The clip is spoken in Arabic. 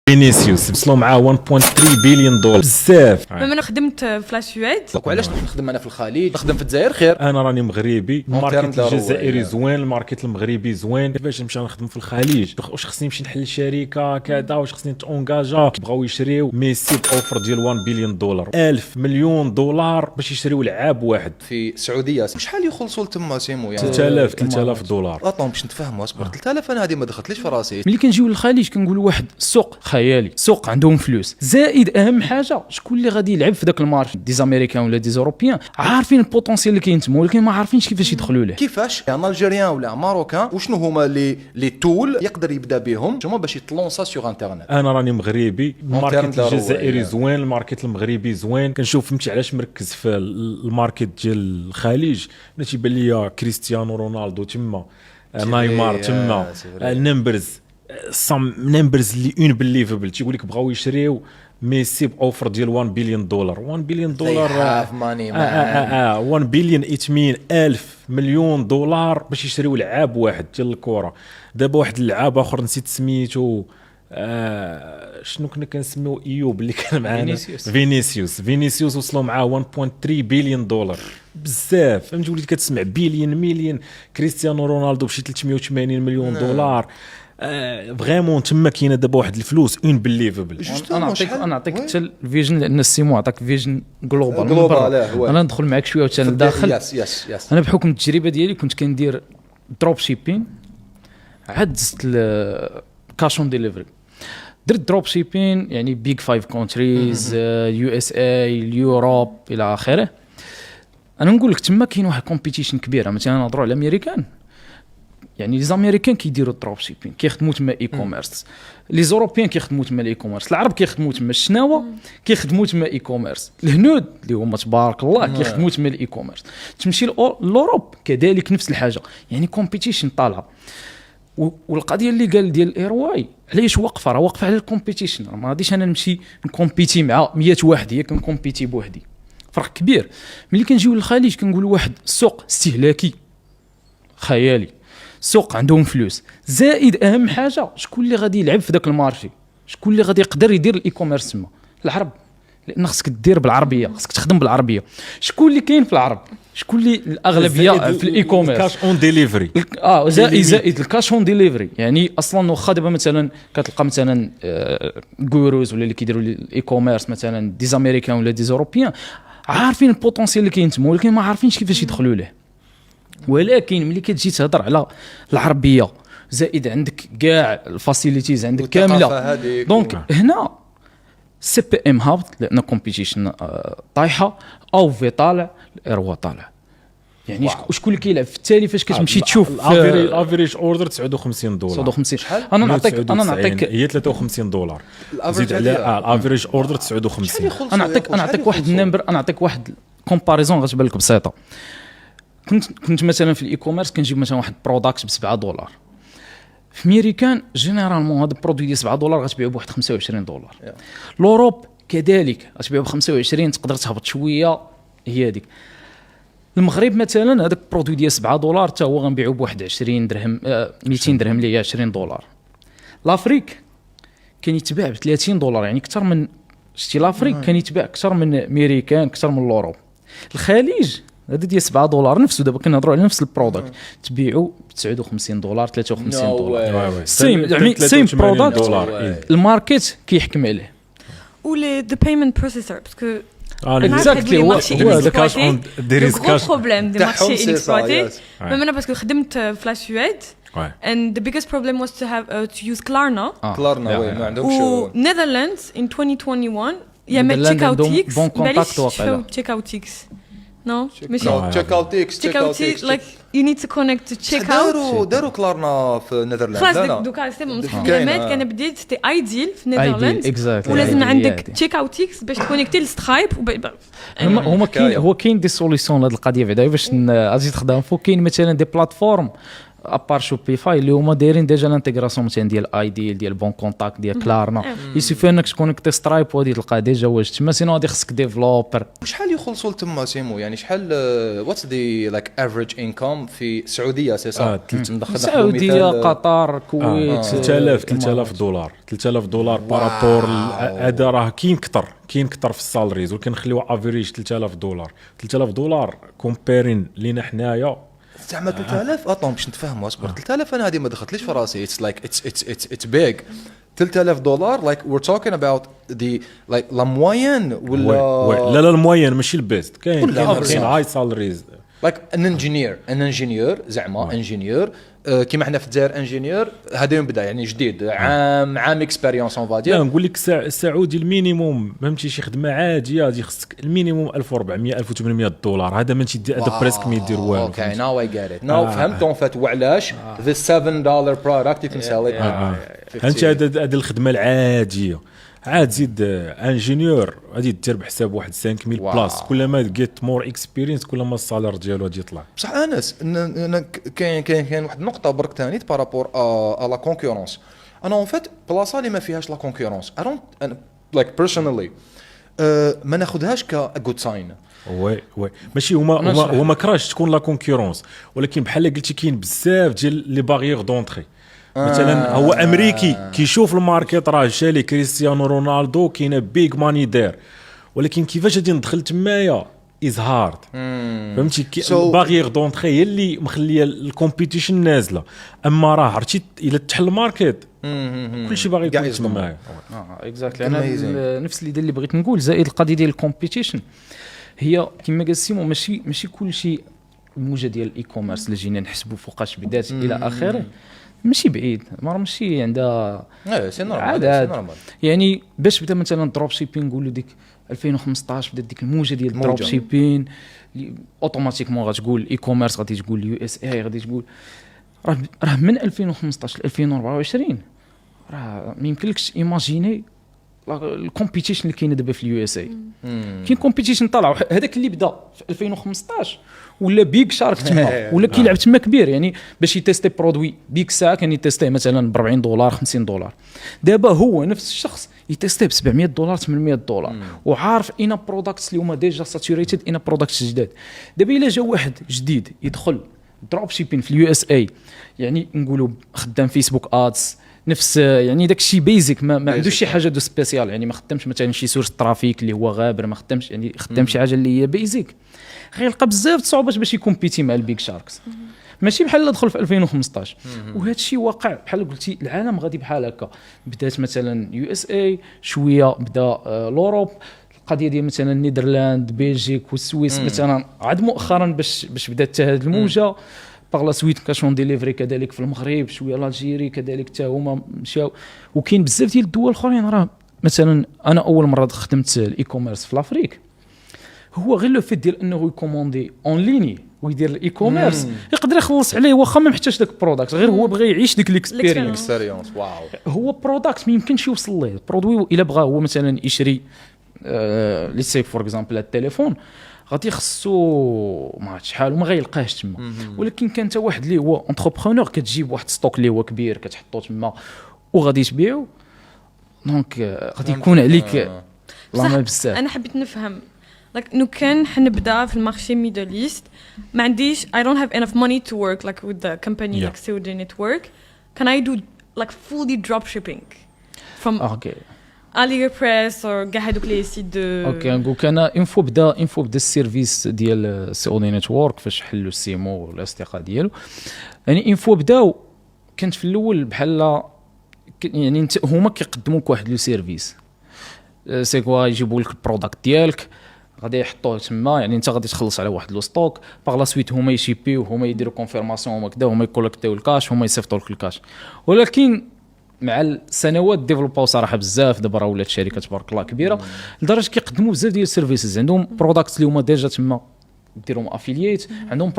فينيسيوس وصلوا معاه 1.3 بليون دولار بزاف. انا خدمت في سويد. وعلاش نخدم انا في الخليج نخدم في الجزائر خير؟ انا راني مغربي، الماركت الجزائري زوين، الماركت المغربي زوين. كيفاش نمشي نخدم في الخليج؟ واش خصني نمشي نحل شركه كذا؟ واش خصني نتونجاجا؟ بغاو يشريو ميسي اوفر ديال 1 بليون دولار، 1000 مليون دولار باش يشريو لعاب واحد في السعوديه. شحال يخلصوا لتما سيمو يعني 3000 دولار. اطون باش نتفاهموا اصبر 3000 انا هذه ما دخلتليش في راسي. ملي كنجيو للخليج كنقولوا واحد السوق خيالي، سوق عندهم فلوس، زائد اهم حاجه شكون اللي غادي يلعب في ذاك المارشي، دي زاميريكان ولا دي زوروبيان عارفين البوتونسيال اللي كاين تما، ولكن ما عارفينش كيفاش يدخلوا له. كيفاش يعني الجيريان ولا ماروكان وشنو هما لي تول يقدر يبدا بهم هما باش يطلونسا سوغ انترنت؟ انا راني مغربي، الماركت الجزائري زوين، الماركت المغربي زوين. كنشوف فهمتي علاش مركز في الماركت ديال الخليج، انا تيبان ليا كريستيانو رونالدو تما، نايمار تما، نمبرز نمبرز اللي اون بليفبل. تيقول لك بغاو يشريو ميسي باوفر ديال 1 بليون دولار. 1 بليون دولار 1 بليون اتمين 1000 مليون دولار باش يشريو لعاب واحد ديال الكره. دابا واحد اللعاب اخر نسيت سميتو، شنو كنا كنسميو ايوب اللي كان معانا، فينيسيوس وصلوا معاه 1.3 بليون دولار بزاف. فهمتي وليت كتسمع بليون مليون. كريستيانو رونالدو بشي 380 مليون دولار. فريمون تما كاينه دابا واحد الفلوس اون بليفبل. انا نعطيك حتى الفيجن، لان السيمو عطاك فيجن جلوبال. انا ندخل معاك شويه حتى لداخل. انا بحكم التجربه ديالي كنت كندير دروب شيبين، عاد زدت كاشون ديليفري، درت دروب شيبين يعني بيج 5 كونتريز، يو اس اي، اليوروب الى اخره. انا نقول لك تما كاين واحد كومبيتيشن كبيره. مثلا نهضروا على الامريكان، يعني لي زاميريكان كيديروا دروب شيبين كيخدموا تما اي كوميرس، لي زوروبيان كيخدموا تما الاي كوميرس، العرب كيخدموا تما الشناوه كيخدموا تما اي كوميرس، الهنود اللي هما تبارك الله كيخدموا تما الاي كوميرس. تمشي لأوروب كذلك نفس الحاجه، يعني كومبيتيشن طالعه. والقضيه اللي قال ديال الايرواي علاش واقفه، راه واقفه على الكومبيتيشن. ما غاديش انا نمشي نكومبيتي مع 100 واحد، هي كنكومبيتي بوحدي، فرق كبير. ملي كنجيو للخليج كنقولوا واحد السوق استهلاكي خيالي، سوق عندهم فلوس، زائد اهم حاجه شكون اللي غادي يلعب في ذاك المارشي، شكون اللي غادي يقدر يدير الاي كوميرس تما؟ العرب، لان خصك دير بالعربيه، خصك تخدم بالعربيه. شكون اللي كاين في العرب؟ شكون اللي الاغلبيه في الاي كوميرس؟ كاش اون ديليفري. زائد الكاش اون ديليفري. يعني اصلا واخا دابا مثلا كتلقى مثلا غوروز ولا اللي كيديروا الاي كوميرس مثلا دي زاميريكان ولا دي زوروبيان عارفين البوتونسيال اللي كاين تما، ولكن ما عارفينش كيفاش يدخلوا له. ولكن ملي كتجي تهضر على العربيه، زائد عندك كاع الفاسيليتيز عندك كامله، دونك هنا سي بي ام هابط لان كومبيتيشن طايحه، او في طالع، الايروا طالع. يعني شكون اللي كيلعب في التالي فاش كتمشي تشوف الافريج اوردر 59 دولار. 59 شحال؟ انا نعطيك هي 53 دولار زيد على الافريج اوردر 59. انا نعطيك واحد النمبر، انا نعطيك واحد كومباريزون غتبان لك بسيطه. كنت مثلا في الاي كوميرس كنجيب مثلا واحد بروداكت ب 7 دولار. في ميريكان جينيرالمون هذا البرودوي ديال 7 دولار غتبيعو بواحد 25 دولار. لوروب كذلك غتبيعو ب 25، تقدر تهبط شويه هي هذيك. المغرب مثلا هذاك البرودوي ديال 7 دولار حتى هو غنبيعو بواحد 20 درهم، 200 درهم اللي هي 20 دولار. لافريك كان يتباع ب 30 دولار، يعني اكثر من شتي لافريك كان يتباع اكثر من ميريكان، اكثر من لوروب. الخليج هذا ديال 7 دولار نفسه، دابا كنهضروا على نفس البرودكت تبيعوا ب 59 دولار 53 دولار. سيم برودكت، الماركت كيحكم عليه. ولي ذا بيمنت بروسيسور باسكو اكزاكتلي هو هذا كاش اون ديريس كاش بروبليم دي مارشي انكسبلويتي. انا باسكو خدمت في سويد and the biggest problem was to use Klarna. ما عندهمش. Netherlands in 2021 يعمل تشيك اوتيكس، باليش تشيك اوتيكس. No, check out X like you need to connect to check out. داروا كلارنا في نيذرلاند. خلاص دوكا سي بون كان بديت تي ايديل في نيذرلاند، ولازم عندك تشيك اوت اكس باش تكونيكتي لسترايب. هما كاين دي سوليسيون لهاد القضيه بعدا باش اجي تخدم فوق. كاين مثلا دي بلاتفورم ابار شوبيفاي اللي هما دايرين ديجا الانتيغراسيون مثلا ديال ايدي ديال بون كونتاكت ديال كلارنا يسيفي انك تكونيكتي سترايب وغادي تلقى ديجا واش تما سينو غادي خصك ديفلوبر. شحال يخلصوا تما سيمو يعني شحال واتس دي لايك افريج انكم في السعوديه سي صح السعوديه قطر الكويت 3000 دولار 3000 دولار بارابور هذا راه كاين كثر في السالاريز ولكن نخليوها افريج 3000 دولار 3000 دولار كومبيرين لينا حنايا زعما 3000 اطون باش نتفاهموا اصبر 3000 انا هذه ما دخلتليش في راسي اتس لايك اتس بيج 3000 دولار لايك وير توكين اباوت ذا لايك لا موين ولا لا الموين ماشي البيست كاين هاي سالاريز لايك ان انجينيور زعما انجينيور كيما حنا في الجزائر انجينيور هذا يوم بدا يعني جديد عام اكسبيريونس اون فادير. لا نقول لك السعودي المينيموم فهمتي شي خدمه عاديه غادي خصك المينيموم 1400 1800 دولار هذا ماشي هذا بريسك ما يدير والو. اوكي ناو اي جيت ات ناو فهمت اون فات وعلاش ذا $7 برودكت يو كان سيل ات انت هذا الخدمه العاديه عاد زيد انجينيور غادي دير بحساب واحد 5000 بلاس كلما جيت مور اكسبيرينس كلما السالير ديالو غادي يطلع. بصح انس كاين واحد النقطه برك ثاني بارابور ا لا كونكورونس انا اون فيت بلاصه اللي ما فيهاش لا كونكورونس اي دونت لايك بيرسونالي ما ناخذهاش ك جود ساين. وي ماشي هما كراش تكون لا كونكورونس ولكن بحال قلتي كاين بزاف ديال لي باغيير دونطري مثلا هو امريكي كيشوف الماركت راه شالي كريستيانو رونالدو كاينه بيج ماني دير ولكن كيفاش غادي ندخل تمايا از هارد فهمتي باغيير دونطري هي اللي مخليه الكومبيتيشن نازله اما راه عرفتي الا تحل الماركت كلشي باغي يكون تمايا. اكزاكتلي انا نفس اللي بغيت نقول زائد القضيه ديال الكومبيتيشن هي كما قال سيمو ماشي كلشي الموجه ديال الاي كوميرس اللي جينا نحسبوا فوقاش بدات الى اخره ماشي بعيد ماشي عندها سي نورمال يعني باش بدا مثلا دروب شيبين نقولوا ديك 2015 بدات ديك الموجه ديال الدروب شيبين اوتوماتيكمون غتقول اي كوميرس غادي تقول يو اس اي غادي تقول راه من 2015 ل 2024 راه ما يمكنلكش ايماجيني الكومبيتيشن اللي كاين دابا في اليو اس اي كاين كومبيتيشن طلع هذاك اللي بدا في 2015 ولا بيك شارك تما ولا كيلعب تما كبير يعني باش يتيستي برودوي بيك ساعه كان يتيستيه مثلا ب $40 $50 دابا هو نفس الشخص يتيستيه ب $700 $800 وعارف اين برودكتس اللي هما ديجا ساتوريتد اين برودكتس جداد. دابا الا جا واحد جديد يدخل دروب شيبين في اليو اس اي يعني نقولوا خدام فيسبوك ادز نفس يعني داك الشيء بيزك ما عندوش شي حاجه دو سبيسيال يعني ما خدامش مثلا شي سورس ترافيك اللي هو غابر ما خدامش يعني خدام شي حاجه اللي هي بيزك غيلقى بزاف صعوبات باش يكومبيتي مع البيج شاركس ماشي بحال اللي دخل في 2015 وهذا الشيء واقع بحال قلتي العالم غادي بحال هكا بدات مثلا يو اس اي شويه بدا لوروب القضيه ديال مثلا النيدرلاند بلجيك والسويس مثلا عاد مؤخرا باش بدات هذه الموجه باغ لا سويت كاشون ديليفري كذلك في المغرب شويه الجيري كذلك حتى هما مشاو وكاين بزاف ديال الدول الاخرين راه مثلا انا اول مره خدمت الاي كوميرس في لافريك هو غير لو فيت ديال انه يكوموندي اون ليني ويدير الاي كوميرس يقدر يخلص عليه واخا ما محتاجش داك البرودكت غير هو بغى يعيش ديك الاكسبيرينس واو هو برودكت ما يمكنش يوصل ليه برودوي الا بغى هو مثلا يشري لي سي فور اكزامبل التليفون غادي خصو ما عرفتش شحال وما غيلقاهش تما ولكن كان حتى واحد اللي هو انتربرونور كتجيب واحد ستوك اللي هو كبير كتحطو تما وغادي تبيعو دونك غادي يكون عليك لا بزاف. انا حبيت نفهم like انه كان حنبدا في المارشي ميدل ايست ما عنديش I don't have enough money to work like with the company like Saudi Network can I do like fully drop shipping from AliExpress or كاع هذوك لي سيت دو اوكي نقول انا انفو بدا السيرفيس ديال سعودي نتورك فاش حلوا السيمو والاستقاء ديالو يعني انفو بداو كانت في الاول بحال يعني هما كيقدموا لك واحد لو سيرفيس سي كوا يجيبوا لك البرودكت ديالك غادي يحطوه تما يعني انت غادي تخلص على واحد لو ستوك باغ لا سويت هما يشيبيو هما يديروا كونفيرماسيون هما كذا هما يكولكتيو الكاش هما يصيفطوا لك الكاش ولكن مع السنوات ديفلوباو صراحه بزاف دابا راه ولات شركه تبارك الله كبيره لدرجه كيقدموا بزاف ديال السيرفيسز عندهم برودكتس اللي هما ديجا تما ديرهم افيلييت عندهم